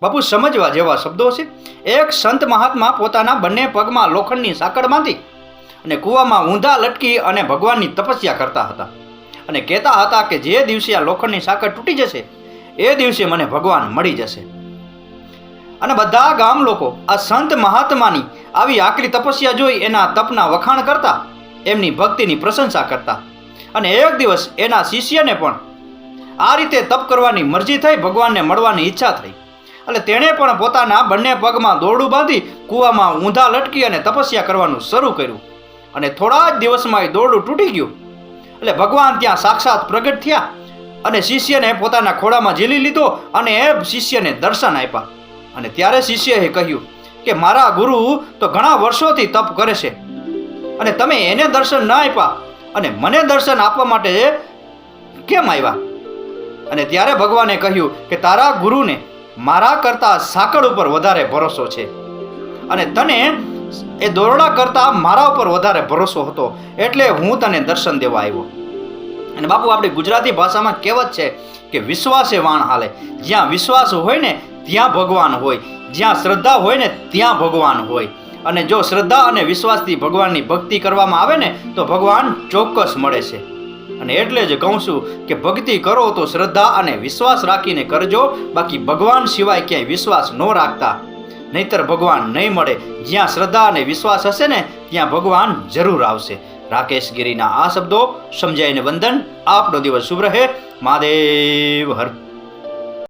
બાપુ સમજવા જેવા શબ્દો છે. એક સંત મહાત્મા પોતાના બંને પગમાં લોખંડની સાંકળ બાંધી અને કૂવામાં ઊંધા લટકી અને ભગવાનની તપસ્યા કરતા હતા અને કહેતા હતા કે જે દિવસે આ લોખંડની સાંકળ તૂટી જશે એ દિવસે મને ભગવાન મળી જશે. અને બધા ગામ લોકો આ સંત મહાત્માની આવી આકરી તપસ્યા જોઈ એના તપના વખાણ કરતા, એમની ભક્તિની પ્રશંસા કરતા. અને એક દિવસ એના શિષ્યને પણ આ રીતે તપ કરવાની મરજી થઈ, ભગવાનને મળવાની ઈચ્છા થઈ. એટલે તેણે પણ પોતાના બંને પગમાં દોરડું બાંધી કૂવામાં ઊંધા લટકી અને તપસ્યા કરવાનું શરૂ કર્યું. અને થોડા જ દિવસમાં એ દોરડું તૂટી ગયું. એટલે ભગવાન ત્યાં સાક્ષાત પ્રગટ થયા અને શિષ્યને પોતાના ખોળામાં ઝીલી લીધો અને એ શિષ્યને દર્શન આપ્યા. અને ત્યારે શિષ્યએ કહ્યું કે મારા ગુરુ તો ઘણા વર્ષોથી તપ કરે છે અને તમે એને દર્શન ન આપ્યા અને મને દર્શન આપવા માટે કેમ આવ્યા? અને ત્યારે ભગવાને કહ્યું કે તારા ગુરુને મારા કરતાં સાંકળ ઉપર વધારે ભરોસો છે અને તને એ દોરડા કરતાં મારા ઉપર વધારે ભરોસો હતો, એટલે હું તને દર્શન દેવા આવ્યો. અને બાપુ આપણી ગુજરાતી ભાષામાં કહેવત છે કે વિશ્વાસે વાણ હાલે. જ્યાં વિશ્વાસ હોય ને ત્યાં ભગવાન હોય, જ્યાં શ્રદ્ધા હોય ને ત્યાં ભગવાન હોય. અને જો શ્રદ્ધા અને વિશ્વાસથી ભગવાનની ભક્તિ કરવામાં આવે ને તો ભગવાન ચોક્કસ મળે છે. અને એટલે જ કહું છું કે ભક્તિ કરો તો શ્રદ્ધા અને વિશ્વાસ રાખીને કરજો, બાકી ભગવાન સિવાય ક્યાંય વિશ્વાસ ન રાખતા, નહીતર ભગવાન નહીં મળે. જ્યાં શ્રદ્ધા અને વિશ્વાસ હશે ને ત્યાં ભગવાન જરૂર આવશે. રાકેશ ગિરીના આ શબ્દો સમજાઈને વંદન. આપનો દિવસ શુભ રહે. મહાદેવ હર.